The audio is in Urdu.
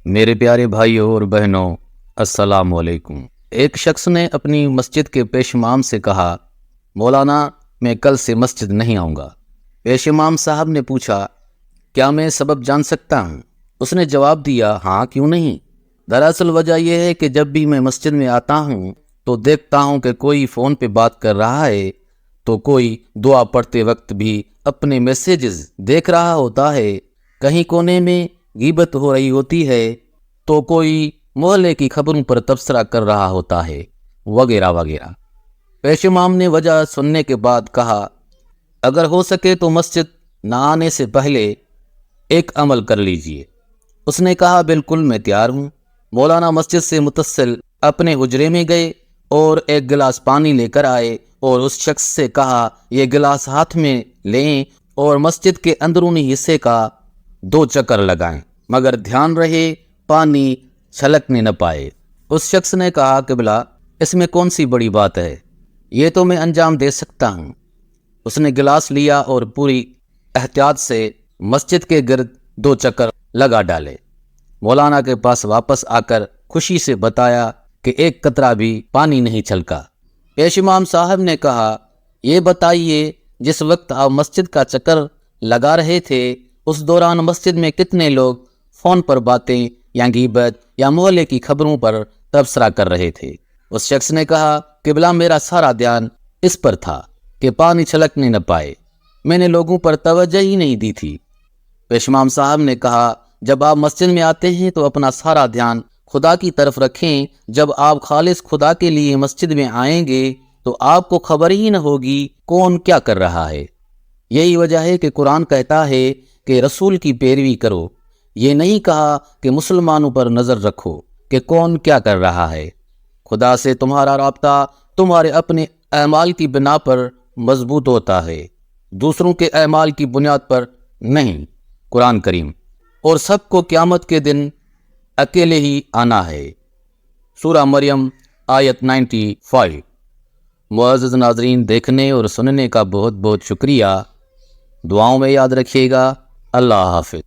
میرے پیارے بھائیوں اور بہنوں، السلام علیکم۔ ایک شخص نے اپنی مسجد کے پیش امام سے کہا، مولانا میں کل سے مسجد نہیں آؤں گا۔ پیش امام صاحب نے پوچھا، کیا میں سبب جان سکتا ہوں؟ اس نے جواب دیا، ہاں کیوں نہیں۔ دراصل وجہ یہ ہے کہ جب بھی میں مسجد میں آتا ہوں تو دیکھتا ہوں کہ کوئی فون پہ بات کر رہا ہے، تو کوئی دعا پڑھتے وقت بھی اپنے میسیجز دیکھ رہا ہوتا ہے، کہیں کونے میں غیبت ہو رہی ہوتی ہے، تو کوئی محلے کی خبروں پر تبصرہ کر رہا ہوتا ہے، وغیرہ وغیرہ۔ پیش امام نے وجہ سننے کے بعد کہا، اگر ہو سکے تو مسجد نہ آنے سے پہلے ایک عمل کر لیجئے۔ اس نے کہا، بالکل میں تیار ہوں۔ مولانا مسجد سے متصل اپنے حجرے میں گئے اور ایک گلاس پانی لے کر آئے اور اس شخص سے کہا، یہ گلاس ہاتھ میں لیں اور مسجد کے اندرونی حصے کا 2 چکر لگائیں، مگر دھیان رہے پانی چھلکنے نہ پائے۔ اس شخص نے کہا، قبلہ اس میں کون سی بڑی بات ہے، یہ تو میں انجام دے سکتا ہوں۔ اس نے گلاس لیا اور پوری احتیاط سے مسجد کے گرد 2 چکر لگا ڈالے۔ مولانا کے پاس واپس آ کر خوشی سے بتایا کہ ایک قطرہ بھی پانی نہیں چھلکا۔ پیش امام صاحب نے کہا، یہ بتائیے جس وقت آپ مسجد کا چکر لگا رہے تھے اس دوران مسجد میں کتنے لوگ فون پر باتیں یا غیبت یا محلے کی خبروں پر تبصرہ کر رہے تھے؟ اس شخص نے کہا، قبلہ میرا سارا دھیان اس پر تھا کہ پانی چھلکنے نہ پائے، میں نے لوگوں پر توجہ ہی نہیں دی تھی۔ پیش امام صاحب نے کہا، جب آپ مسجد میں آتے ہیں تو اپنا سارا دھیان خدا کی طرف رکھیں۔ جب آپ خالص خدا کے لیے مسجد میں آئیں گے تو آپ کو خبر ہی نہ ہوگی کون کیا کر رہا ہے۔ یہی وجہ ہے کہ قرآن کہتا ہے کہ رسول کی پیروی کرو، یہ نہیں کہا کہ مسلمانوں پر نظر رکھو کہ کون کیا کر رہا ہے۔ خدا سے تمہارا رابطہ تمہارے اپنے اعمال کی بنا پر مضبوط ہوتا ہے، دوسروں کے اعمال کی بنیاد پر نہیں۔ قرآن کریم۔ اور سب کو قیامت کے دن اکیلے ہی آنا ہے۔ سورہ مریم آیت 95۔ معزز ناظرین، دیکھنے اور سننے کا بہت بہت شکریہ۔ دعاؤں میں یاد رکھیے گا۔ اللہ حافظ۔